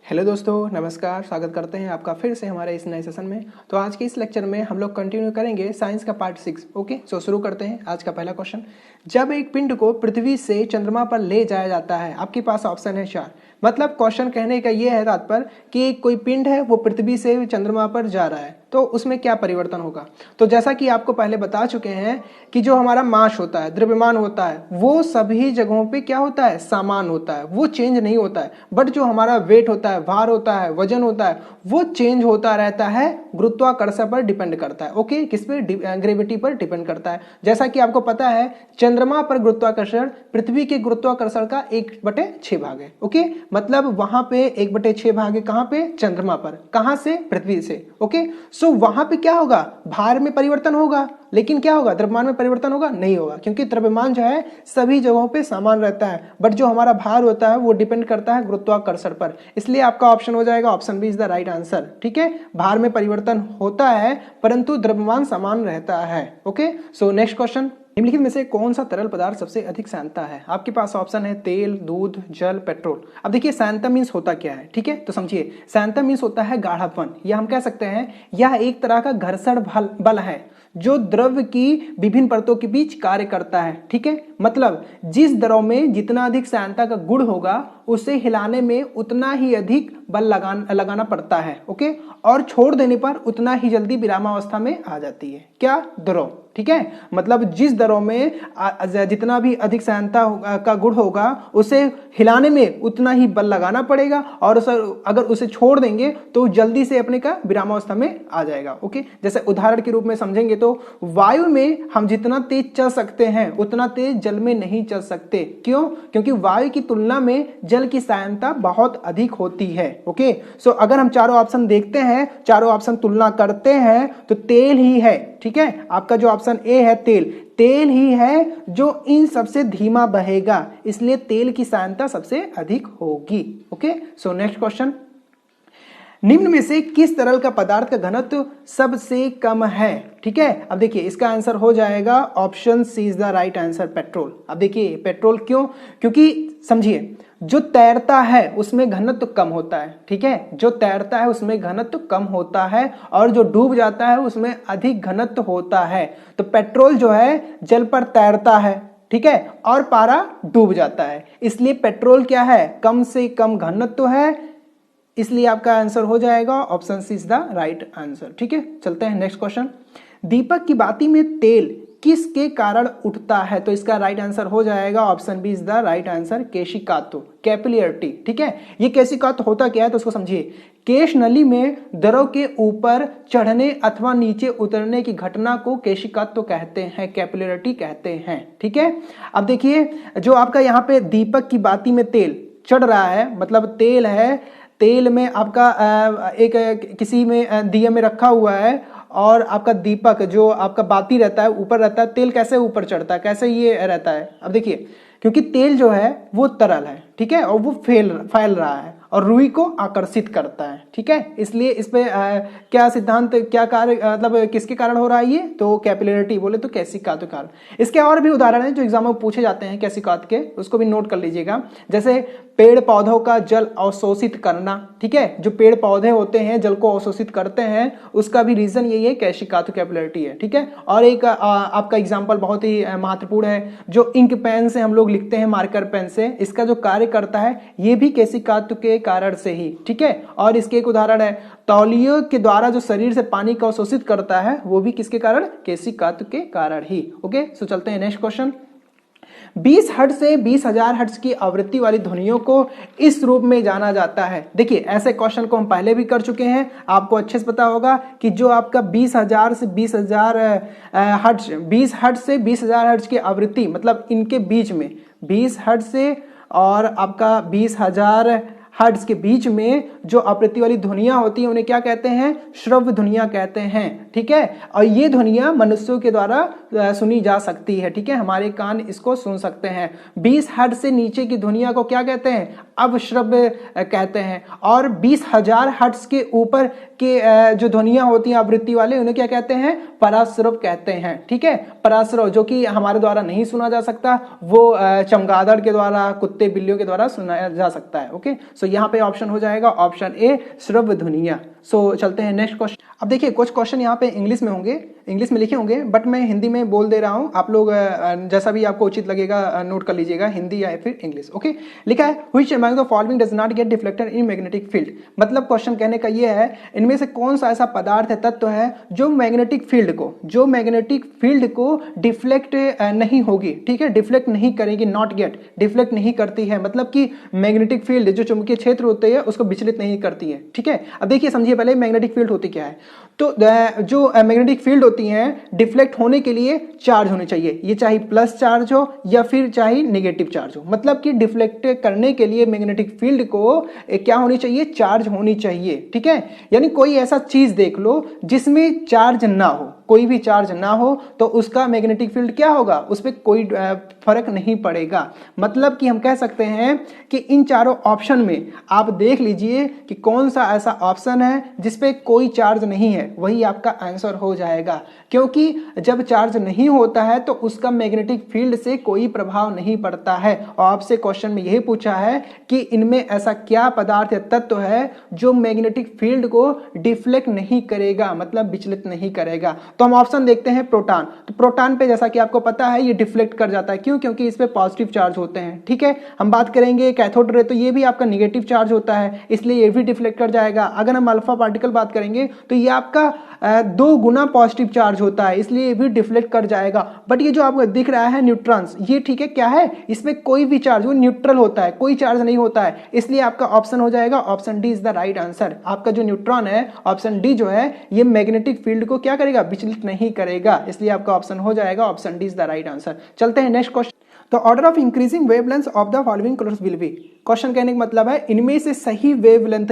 Hello दोस्तों, नमस्कार। स्वागत करते हैं आपका फिर से हमारे इस नए सेशन में। तो आज के इस लेक्चर में हम लोग कंटिन्यू करेंगे साइंस का पार्ट 6। ओके, सो शुरू करते हैं। आज का पहला क्वेश्चन, जब एक पिंड को पृथ्वी से चंद्रमा पर ले जाया जाता है, आपके पास ऑप्शन है 4। मतलब क्वेश्चन कहने का ये है तात्पर्य कि कोई पिंड है वो पृथ्वी से चंद्रमा पर जा रहा है, तो उसमें क्या परिवर्तन होगा। तो जैसा कि आपको पहले बता चुके हैं कि जो हमारा मास होता है, द्रव्यमान होता है, वो सभी जगहों पे क्या होता है, समान होता है, वो चेंज नहीं होता है। बट जो हमारा वेट होता है, भार होता है, वजन होता है, वो चेंज होता रहता है, गुरुत्वाकर्षण पर डिपेंड करता है। ओके, किस पे, ग्रेविटी पर डिपेंड करता है। जैसा कि आपको पता है चंद्रमा पर गुरुत्वाकर्षण पृथ्वी के गुरुत्वाकर्षण का 1/6 भाग है। ओके, मतलब वहां पे 1/6 भाग है, कहां पे, चंद्रमा पर। कहां से, पृथ्वी से। ओके, सो वहां पे क्या होगा, भार में परिवर्तन होगा, लेकिन क्या होगा, द्रव्यमान में परिवर्तन होगा, नहीं होगा, क्योंकि द्रव्यमान जो है सभी जगहों पे समान रहता है। बट जो हमारा भार होता है वो डिपेंड करता है गुरुत्वाकर्षण पर। इसलिए आपका ऑप्शन हो जाएगा option B is the right answer. ठीक है, भार में परिवर्तन होता है परंतु द्रव्यमान समान रहता है। ओके, सो नेक्स्ट क्वेश्चन, निम्नलिखित में से कौन सा तरल पदार्थ सबसे अधिक सांता है। आपके पास ऑप्शन है तेल, दूध, जल, पेट्रोल। अब देखिए सांता मीन्स होता क्या है। ठीक है, तो समझिए, सांता मीन्स होता है गाढ़ापन, या हम कह सकते हैं यह एक तरह का घर्षण बल है जो द्रव्य की विभिन्न परतों के बीच कार्य करता है। ठीक है, मतलब जिस द्रव में जितना अधिक सांता का गुण होगा उसे हिलाने में उतना ही अधिक बल लगाना पड़ता है। ओके, और छोड़ देने पर उतना ही जल्दी विरामावस्था में आ जाती है क्या, द्रव। ठीक है, मतलब जिस द्रव में जितना भी अधिक सांता का गुण होगा उसे हिलाने में उतना ही बल लगाना पड़ेगा, और अगर उसे छोड़ देंगे तो जल्दी से अपने का विरामावस्था में आ जाएगा। ओके, जैसे उदाहरण के रूप में समझेंगे तो वायु में हम जितना तेज चल सकते हैं उतना तेज जल में नहीं चल सकते। क्यों, क्योंकि वायु की तुलना में जल की सांता बहुत अधिक होती है। ओके, सो अगर हम चारों ऑप्शन देखते हैं, चारों ऑप्शन तुलना करते हैं तो तेल ही है। ठीक है, आपका जो ऑप्शन ए है तेल ही है जो इन सबसे धीमा बहेगा, इसलिए तेल की सांता सबसे अधिक होगी। ओके, सो नेक्स्ट क्वेश्चन, निम्न में से किस तरल का पदार्थ का घनत्व सबसे कम है। ठीक है, अब देखिए इसका आंसर हो जाएगा option C is the right answer, petrol. अब देखिए पेट्रोल क्यों, क्योंकि समझिए जो तैरता है उसमें घनत्व कम होता है। ठीक है, जो तैरता है उसमें घनत्व कम होता है, और जो डूब जाता है उसमें अधिक घनत्व होता है। तो पेट्रोल जो है जल पर तैरता है, ठीक है, और पारा डूब जाता है, इसलिए पेट्रोल क्या है, कम से कम घनत्व है, इसलिए आपका आंसर हो जाएगा option C is the right answer. ठीक है, चलते हैं नेक्स्ट क्वेश्चन, दीपक की बाती में तेल किसके कारण उठता है। तो इसका राइट आंसर हो जाएगा option B is the right answer, केशिकात्व, कैपिलरिटी। ठीक है, ये केशिकात्व होता क्या है तो उसको समझिए, केश नली में द्रव के ऊपर चढ़ने अथवा नीचे उतरने की घटना को केशिकात्व कहते हैं, कैपिलरिटी कहते हैं। ठीक है, अब देखिए जो आपका यहाँ पे दीपक की बाती में तेल चढ़ रहा है, मतलब तेल है, तेल में आपका एक किसी में दिया में रखा हुआ है, और आपका दीपक जो आपका बाती रहता है ऊपर रहता है, तेल कैसे ऊपर चढ़ता है, कैसे ये रहता है। अब देखिए क्योंकि तेल जो है वो तरल है, ठीक है, और वो फैल रहा है और रुई को आकर्षित करता है। ठीक है, इसलिए इस पे क्या सिद्धांत, क्या कार्य, मतलब किसके कारण हो रहा है ये, तो कैपिलरिटी बोले तो केशिकात्व कारण। इसके और भी उदाहरण हैं जो एग्जाम में पूछे जाते हैं केशिकात्व के, उसको भी नोट कर लीजिएगा। जैसे पेड़ पौधों का जल अवशोषित करना। ठीक है, जो पेड़ पौधे होते हैं जल को अवशोषित करते हैं, उसका भी रीजन यही है, केशिकात्व, कैपिलरिटी है। ठीक है, और एक आपका एग्जाम्पल बहुत ही महत्वपूर्ण है, जो इंक पेन से हम लोग लिखते हैं, मार्कर पेन से, इसका जो कार्य करता है ये भी केशिकात्व के कारण से ही। ठीक है, और इसके एक उदाहरण है, तौलियों के द्वारा जो शरीर से पानी को अवशोषित करता है वो भी किसके कारण, केशिकात्व के कारण ही। ओके, सो चलते हैं नेक्स्ट क्वेश्चन, 20 हर्ट्ज से 20,000 हर्ट्ज की आवृत्ति वाली ध्वनियों को इस रूप में जाना जाता है। देखिए ऐसे क्वेश्चन को हम पहले भी कर चुके हैं, आपको अच्छे से पता होगा कि जो आपका 20,000 से 20,000 हर्ट्ज, 20 हर्ट्ज से 20,000 हर्ट्ज की आवृत्ति, मतलब इनके बीच में 20 हर्ट्ज से और आपका 20,000 हर्ट्ज के बीच में जो आवृत्ति वाली ध्वनियां होती हैं उन्हें क्या कहते हैं? श्रव्य ध्वनियां कहते हैं, ठीक है। और ये ध्वनियां मनुष्यों के द्वारा सुनी जा सकती है, ठीक है, हमारे कान इसको सुन सकते हैं। 20 हर्ट्ज से नीचे की ध्वनियां को क्या कहते हैं? अवश्रव्य कहते हैं। और 20,000 हर्ट्ज के ऊपर के जो ध्वनियां होती हैं आवृत्ति वाले उन्हें क्या कहते हैं? पराश्रव कहते हैं, ठीक है। पराश्रव जो कि हमारे द्वारा नहीं सुना जा सकता, वो चमगादड़ के द्वारा, कुत्ते बिल्लियों के द्वारा सुनाया जा सकता है। ओके, सो यहाँ पे ऑप्शन हो जाएगा ऑप्शन ए, श्रव्य ध्वनियां। सो चलते हैं नेक्स्ट क्वेश्चन। अब देखिए कुछ क्वेश्चन यहाँ पे इंग्लिश में होंगे, इंग्लिश में लिखे होंगे, बट मैं हिंदी में बोल दे रहा हूँ। आप लोग जैसा भी आपको उचित लगेगा नोट कर लीजिएगा, हिंदी या फिर इंग्लिश। ओके, लिखा है which among the following does not gate deflected in magnetic field. मतलब क्वेश्चन कहने का ये है, इनमें से कौन सा ऐसा पदार्थ है, तत्व है जो मैग्नेटिक फील्ड को डिफ्लेक्ट नहीं होगी, ठीक है, डिफ्लेक्ट नहीं करेगी, नॉट गेट, डिफ्लेक्ट नहीं करती है, मतलब कि मैग्नेटिक फील्ड जो चुंबकीय क्षेत्र होते हैं उसको विचलित नहीं करती है, ठीक है। अब देखिए समझिए पहले मैग्नेटिक फील्ड होती क्या है। तो जो मैग्नेटिक फील्ड होती हैं डिफ्लेक्ट होने के लिए चार्ज होने चाहिए, ये चाहे प्लस चार्ज हो या फिर चाहे नेगेटिव चार्ज हो, मतलब कि डिफ्लेक्ट करने के लिए मैग्नेटिक फील्ड को क्या होनी चाहिए? चार्ज होनी चाहिए, ठीक है। यानी कोई ऐसा चीज देख लो जिसमें चार्ज ना हो, कोई भी चार्ज ना हो, तो उसका मैग्नेटिक फील्ड क्या होगा? उस पर कोई फर्क नहीं पड़ेगा। मतलब कि हम कह सकते हैं कि इन चारों ऑप्शन में आप देख लीजिए कि कौन सा ऐसा ऑप्शन है जिसपे कोई चार्ज नहीं है, वही आपका आंसर हो जाएगा। क्योंकि जब चार्ज नहीं होता है तो उसका मैग्नेटिक फील्ड से कोई प्रभाव नहीं पड़ता है। और आपसे क्वेश्चन में यही पूछा है कि इनमें ऐसा क्या पदार्थ या तत्व है जो मैग्नेटिक फील्ड को डिफ्लेक्ट नहीं करेगा, मतलब विचलित नहीं करेगा। तो हम ऑप्शन देखते हैं प्रोटॉन। तो प्रोटॉन पे जैसा कि आपको पता है ये डिफ्लेक्ट कर जाता है, क्यों? क्योंकि इस पे पॉजिटिव चार्ज होते हैं, ठीक है। हम बात करेंगे कैथोड रे, तो ये भी आपका नेगेटिव चार्ज होता है, इसलिए ये भी डिफ्लेक्ट कर जाएगा। अगर हम अल्फा पार्टिकल बात करेंगे तो ये आपका 2 गुना पॉजिटिव चार्ज होता है, इसलिए ये भी डिफ्लेक्ट कर जाएगा। बट ये जो आपको दिख रहा है न्यूट्रॉन्स, ये ठीक है, क्या है? इसमें कोई भी चार्ज, वो न्यूट्रल होता है, कोई चार्ज नहीं होता है, इसलिए आपका ऑप्शन हो जाएगा option D is the right answer. आपका जो न्यूट्रॉन है ऑप्शन डी जो है ये मैग्नेटिक फील्ड को क्या करेगा? विचलित नहीं करेगा, इसलिए आपका ऑप्शन हो जाएगा option D is the right answer. चलते हैं नेक्स्ट क्वेश्चन। तो order of increasing wavelength of the following colours will be. Question कहने का मतलब है इनमें से सही वेवलेंथ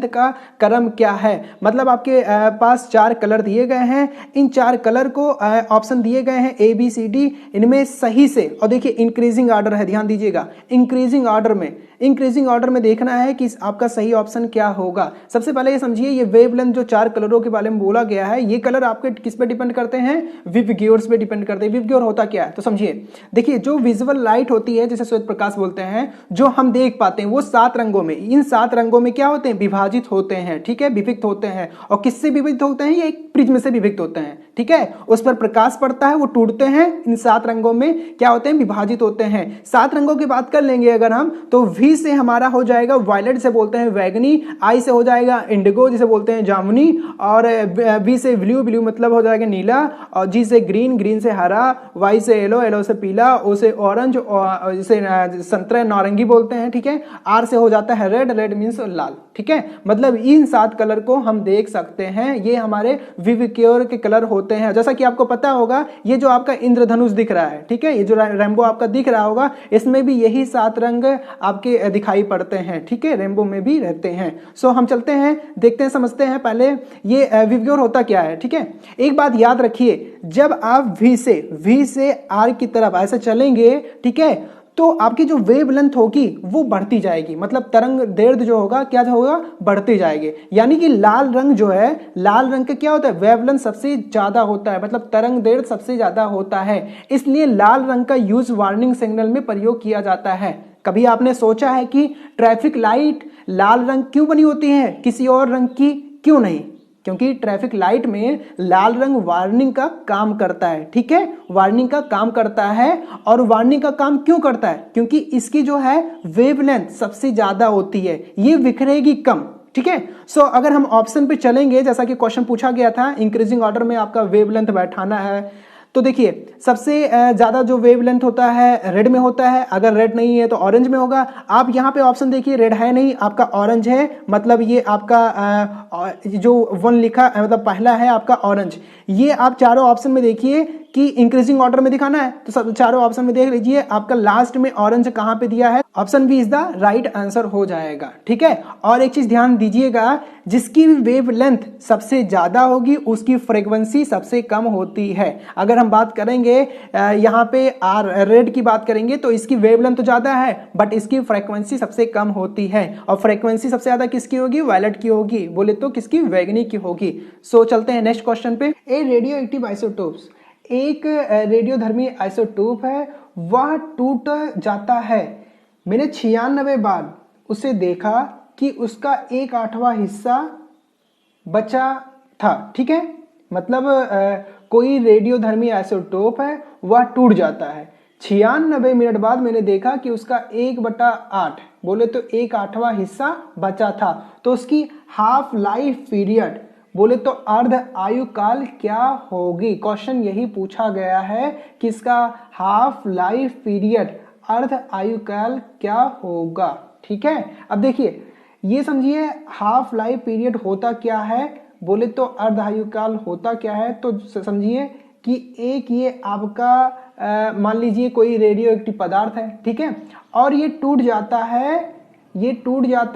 का क्रम क्या है। मतलब आपके पास 4 कलर दिए गए हैं, इन 4 कलर को ऑप्शन दिए गए हैं ए बी सी डी, इनमें सही से, और देखिए इंक्रीजिंग ऑर्डर है, ध्यान दीजिएगा, इंक्रीजिंग ऑर्डर में देखना है कि आपका सही ऑप्शन क्या होगा। सबसे पहले ये समझिए ये वेवलेंथ जो 4 कलरों के बारे में बोला गया है, ये कलर आपके किस पे डिपेंड करते हैं? विवग्योर्स पे डिपेंड करते हैं। विवग्योर होता क्या है? तो समझिए, देखिए जो विजुअल लाइट होती है जिसे श्वेत प्रकाश बोलते हैं, जो हम देख पाते हैं वो 7 रंगों में, इन 7 रंगों में क्या होते हैं? विभाजित होते हैं, ठीक है, विभक्त होते हैं। और किससे विभक्त होते हैं? ये एक प्रिज्म से विभक्त होते हैं, ठीक है। उस पर प्रकाश पड़ता है, वो टूटते हैं, इन 7 रंगों में क्या होते हैं? विभाजित होते हैं। 7 रंगों की बात कर लेंगे अगर हम, तो वी से हमारा हो जाएगा वायलेट, जिसे बोलते हैं वैगनी, आई से हो जाएगा इंडिगो जिसे बोलते हैं जामुनी, और बी से ब्लू मतलब हो जाएगा नीला, और जी से ग्रीन से हरा, वाई से येलो से पीला, ओ से ऑरेंज, जिसे संतरा नारंगी बोलते हैं, ठीक है। आर से हो जाता है रेड मीन्स लाल, ठीक है। मतलब इन 7 कलर को हम देख सकते हैं, ये हमारे विवग्योर के कलर होते हैं। जैसा कि आपको पता होगा ये जो आपका इंद्रधनुष दिख रहा है, ठीक है, ये जो रेनबो आपका दिख रहा होगा, इसमें भी यही 7 रंग आपके दिखाई पड़ते हैं, ठीक है, रेनबो में भी रहते हैं। सो हम चलते हैं, देखते हैं, समझते हैं पहले ये विवग्योर होता क्या है, ठीक है। एक बात याद रखिए, जब आप वी से आर की तरफ ऐसे चलेंगे, ठीक है, तो आपकी जो वेवलेंथ होगी वो बढ़ती जाएगी, मतलब तरंग दैर्ध्य जो होगा क्या होगा? बढ़ती जाएगी। यानी कि लाल रंग जो है, लाल रंग का क्या होता है? वेवलेंथ सबसे ज्यादा होता है, मतलब तरंग दैर्ध्य सबसे ज्यादा होता है, इसलिए लाल रंग का यूज वार्निंग सिग्नल में प्रयोग किया जाता है। कभी आपने सोचा है कि ट्रैफिक लाइट लाल रंग क्यों बनी होती है, किसी और रंग की क्यों नहीं? क्योंकि ट्रैफिक लाइट में लाल रंग वार्निंग का काम करता है, ठीक है, वार्निंग का काम करता है। और वार्निंग का काम क्यों करता है? क्योंकि इसकी जो है वेवलेंथ सबसे ज्यादा होती है, ये बिखरेगी कम, ठीक है। सो अगर हम ऑप्शन पे चलेंगे, जैसा कि क्वेश्चन पूछा गया था, इंक्रीजिंग ऑर्डर में आपका वेवलेंथ बैठाना है, तो देखिए सबसे ज्यादा जो वेवलेंथ होता है रेड में होता है, अगर रेड नहीं है तो ऑरेंज में होगा। आप यहाँ पे ऑप्शन देखिए, रेड है नहीं, आपका ऑरेंज है, मतलब ये आपका जो 1 लिखा मतलब पहला है आपका ऑरेंज। ये आप चारों ऑप्शन में देखिए कि इंक्रीजिंग ऑर्डर में दिखाना है, तो सब चारों ऑप्शन में देख लीजिए, आपका लास्ट में ऑरेंज कहां पे दिया है, option B is the right answer हो जाएगा। ठीक है, और एक चीज ध्यान दीजिएगा, जिसकी वेवलेंथ सबसे ज्यादा होगी उसकी फ्रीक्वेंसी सबसे कम होती है। अगर हम बात करेंगे यहाँ पे रेड की बात करेंगे तो इसकी वेवलेंथ तो ज्यादा है बट इसकी फ्रीक्वेंसी सबसे कम होती है, और फ्रीक्वेंसी सबसे ज्यादा किसकी होगी, वायलेट की होगी, बोले तो किसकी, बैगनी की होगी। सो चलते हैं नेक्स्ट क्वेश्चन पे। ए रेडियो एक्टिव आइसोटोप्स, एक रेडियोधर्मी आइसोटोप है, वह टूट जाता है। मैंने 96 बार उसे देखा कि उसका 1/8वां हिस्सा बचा था। ठीक है, मतलब कोई रेडियोधर्मी आइसोटोप है, वह टूट जाता है। 96 मिनट बाद मैंने देखा कि उसका 1/8 बोले तो 1/8वां हिस्सा बचा था। तो उसकी हाफ लाइफ पीरियड बोले तो अर्ध आयु काल क्या होगी। क्वेश्चन यही पूछा गया है कि इसका हाफ लाइफ पीरियड अर्ध आयु काल क्या होगा। ठीक है, अब देखिए ये समझिए हाफ लाइफ पीरियड होता क्या है, बोले तो अर्ध आयु काल होता क्या है। तो समझिए कि एक ये आपका मान लीजिए कोई रेडियो एक्टिव पदार्थ है, ठीक है, और ये टूट जाता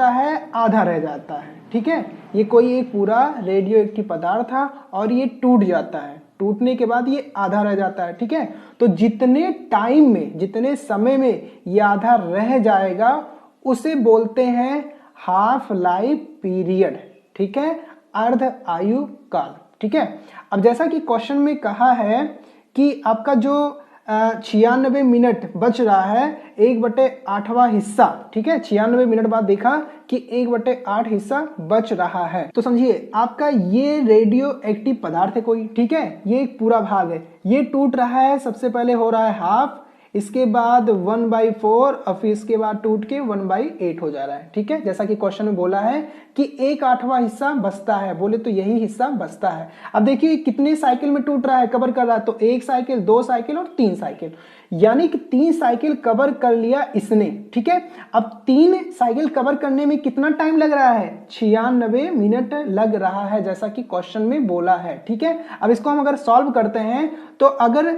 है, आधा रह जाता है। ठीक है, ये कोई एक पूरा रेडियो एक्टिव पदार्थ था और ये टूट जाता है, टूटने के बाद ये आधा रह जाता है। ठीक है, तो जितने टाइम में, जितने समय में ये आधा रह जाएगा उसे बोलते हैं हाफ लाइफ पीरियड। ठीक है, अर्ध आयु काल। ठीक है, अब जैसा कि क्वेश्चन में कहा है कि आपका जो 96 मिनट बच रहा है, 1/8वां हिस्सा। ठीक है, 96 मिनट बाद देखा कि 1/8 हिस्सा बच रहा है। तो समझिए आपका ये रेडियो एक्टिव पदार्थ है कोई, ठीक है, ये एक पूरा भाग है, ये टूट रहा है, सबसे पहले हो रहा है हाफ, इसके बाद 1/4 और फिर इसके बाद टूट के 1/8 हो जा रहा है। ठीक है, जैसा कि क्वेश्चन में बोला है कि 1/8वां हिस्सा बचता है, बोले तो यही हिस्सा बचता है। अब देखिए कितने साइकिल में टूट रहा है, कवर कर रहा है, तो 1 साइकिल, 2 साइकिल और 3 साइकिल, यानी कि 3 साइकिल कवर कर लिया इसने। ठीक है, अब 3 साइकिल कवर करने में कितना टाइम लग रहा है, 96 मिनट लग रहा है, जैसा कि क्वेश्चन में बोला है। ठीक है, अब इसको हम अगर सॉल्व करते हैं तो अगर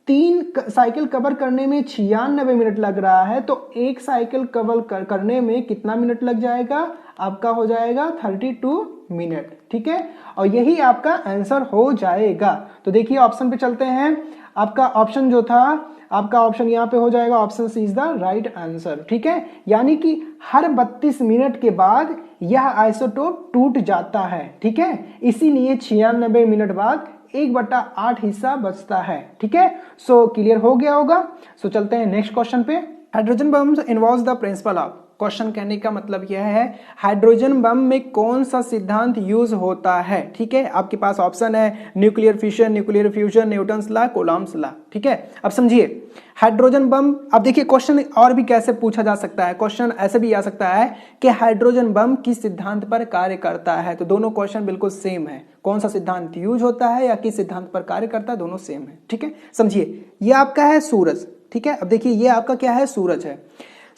3 साइकिल कवर करने में 96 मिनट लग रहा है तो 1 साइकिल कवर करने में कितना मिनट लग जाएगा, आपका हो जाएगा 32 मिनट। ठीक है, और यही आपका आंसर हो जाएगा। तो देखिए ऑप्शन पे चलते हैं, आपका ऑप्शन जो था, आपका ऑप्शन यहाँ पे हो जाएगा, option C is the right answer. ठीक है, यानी कि हर 32 मिनट के बाद यह आइसोटोप टूट जाता है। ठीक है, इसीलिए 96 मिनट बाद 1/8 हिस्सा बचता है। ठीक है, सो क्लियर हो गया होगा। सो चलते हैं नेक्स्ट क्वेश्चन पे। Hydrogen bombs involves the principle of, question कहने का मतलब यह है हाइड्रोजन बम में कौन सा सिद्धांत यूज होता है। ठीक है, आपके पास ऑप्शन है nuclear fission, nuclear fusion, Newton's law, Coulomb's law. ठीक है, अब समझिए हाइड्रोजन बम, अब देखिए क्वेश्चन और भी कैसे पूछा जा सकता है, क्वेश्चन ऐसे भी आ सकता है कि हाइड्रोजन बम किस सिद्धांत पर कार्य करता है। तो दोनों क्वेश्चन बिल्कुल सेम है, कौन सा सिद्धांत यूज होता है या किस सिद्धांत पर कार्य करता है, दोनों सेम है। ठीक है, समझिए ये आपका है सूरज। ठीक है, अब देखिए ये आपका क्या है, सूरज है।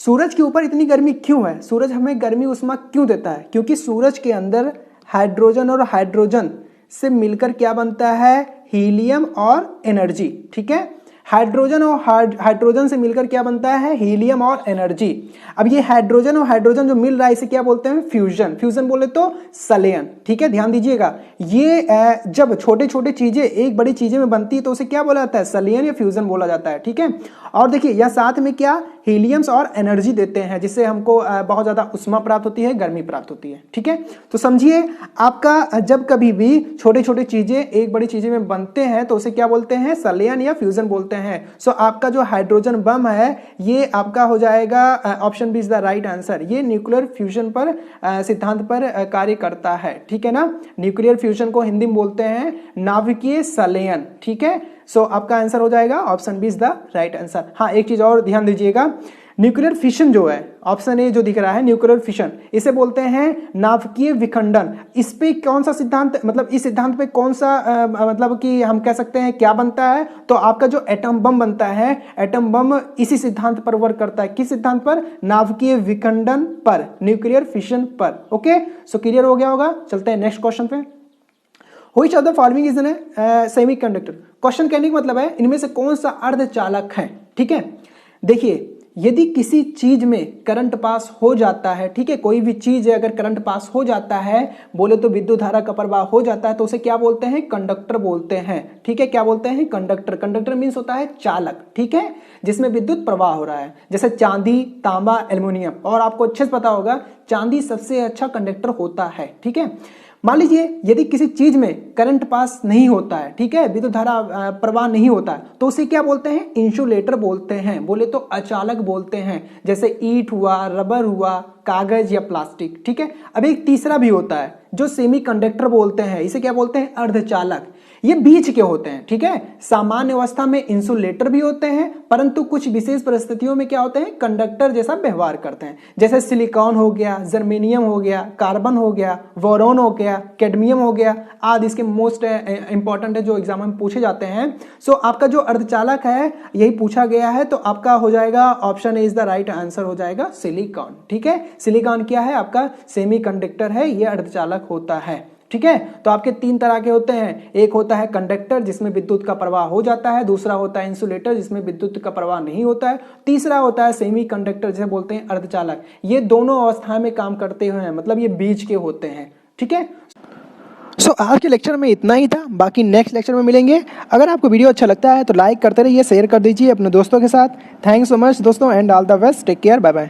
सूरज के ऊपर इतनी गर्मी क्यों है, सूरज हमें गर्मी उष्मा क्यों देता है, क्योंकि सूरज के अंदर हाइड्रोजन और हाइड्रोजन से मिलकर क्या बनता है, हीलियम और एनर्जी। ठीक है, हाइड्रोजन और हाइड्रोजन से मिलकर क्या बनता है, हीलियम और एनर्जी। अब ये हाइड्रोजन और हाइड्रोजन जो मिल रहा है इसे क्या बोलते हैं, फ्यूजन। फ्यूजन बोले तो संलयन। ठीक है, ध्यान दीजिएगा, ये जब छोटे छोटे चीजें एक बड़ी चीजें में बनती है तो उसे क्या बोला जाता है, संलयन या फ्यूजन बोला जाता है। ठीक है, और देखिए यह साथ में क्या हीलियम्स और एनर्जी देते हैं, जिससे हमको बहुत ज्यादा उष्मा प्राप्त होती है, गर्मी प्राप्त होती है। ठीक है, तो समझिए आपका जब कभी भी छोटे छोटे चीजें एक बड़ी चीजें में बनते हैं तो उसे क्या बोलते हैं, संलयन या फ्यूजन बोलते हैं। सो आपका जो हाइड्रोजन बम है ये आपका हो जाएगा option B is the right answer, ये न्यूक्लियर फ्यूजन पर सिद्धांत पर कार्य करता है। ठीक है ना, न्यूक्लियर फ्यूजन को हिंदी में बोलते हैं नाभिकीय संलयन। ठीक है, सो आपका आंसर हो जाएगा option B is the right answer. हाँ, एक चीज और ध्यान दीजिएगा, न्यूक्लियर फिशन जो है, ऑप्शन ए जो दिख रहा है न्यूक्लियर फिशन, इसे बोलते हैं नाभिकीय विखंडन। इस पे कौन सा सिद्धांत, मतलब इस सिद्धांत पे कौन सा मतलब कि हम कह सकते हैं क्या बनता है, तो आपका जो एटम बम बनता है, एटम बम इसी सिद्धांत पर वर्क करता है। किस सिद्धांत पर, नाभिकीय विखंडन पर, न्यूक्लियर फिशन पर। ओके, सो क्लियर हो गया होगा। चलते हैं नेक्स्ट क्वेश्चन पे। Which of the following is an semiconductor. Question कहने का मतलब है इनमें से कौन सा अर्धचालक है। ठीक है, देखिए यदि किसी चीज में करंट पास हो जाता है, ठीक है, कोई भी चीज है अगर करंट पास हो जाता है, बोले तो विद्युत धारा का प्रवाह हो जाता है, तो उसे क्या बोलते हैं, कंडक्टर बोलते हैं। ठीक है, क्या बोलते हैं, कंडक्टर। कंडक्टर मीन्स होता है चालक, ठीक है, जिसमें विद्युत प्रवाह हो रहा है, जैसे चांदी, तांबा, एल्युमिनियम। और आपको अच्छे से पता होगा चांदी सबसे अच्छा कंडक्टर होता है। ठीक है, मान लीजिए यदि किसी चीज में करंट पास नहीं होता है, ठीक है, विद्युत धारा प्रवाह नहीं होता है, तो उसे क्या बोलते हैं, इंसुलेटर बोलते हैं, बोले तो अचालक बोलते हैं, जैसे ईंट हुआ, रबर हुआ, कागज या प्लास्टिक। ठीक है, अब एक तीसरा भी होता है जो सेमीकंडक्टर बोलते हैं, इसे क्या बोलते हैं, अर्धचालक। ये बीच के होते हैं। ठीक है, सामान्य अवस्था में इंसुलेटर भी होते हैं, परंतु कुछ विशेष परिस्थितियों में क्या होते हैं, कंडक्टर जैसा व्यवहार करते हैं, जैसे सिलिकॉन हो गया, जर्मेनियम हो गया, कार्बन हो गया, बोरॉन हो गया, कैडमियम हो गया आदि इसके मोस्ट इंपॉर्टेंट है जो एग्जाम में पूछे जाते हैं। सो आपका जो अर्धचालक है यही पूछा गया है, तो आपका हो जाएगा option is the right answer, हो जाएगा सिलिकॉन। ठीक है, सिलिकॉन क्या है, आपका सेमीकंडक्टर है, यह अर्धचालक होता है। ठीक है, तो आपके तीन तरह के होते हैं, एक होता है कंडक्टर जिसमें विद्युत का प्रवाह हो जाता है, दूसरा होता है इंसुलेटर जिसमें विद्युत का प्रवाह नहीं होता है, तीसरा होता है सेमीकंडक्टर जिसे बोलते हैं अर्धचालक। ये दोनों अवस्थाएं में काम करते हुए हैं, मतलब ये बीच के होते हैं। ठीक है, सो आज के लेक्चर में इतना ही था, बाकी नेक्स्ट लेक्चर में मिलेंगे। अगर आपको वीडियो अच्छा लगता है तो लाइक करते रहिए, शेयर कर दीजिए अपने दोस्तों के साथ। थैंक्स सो मच दोस्तों and all the best, take care, bye bye.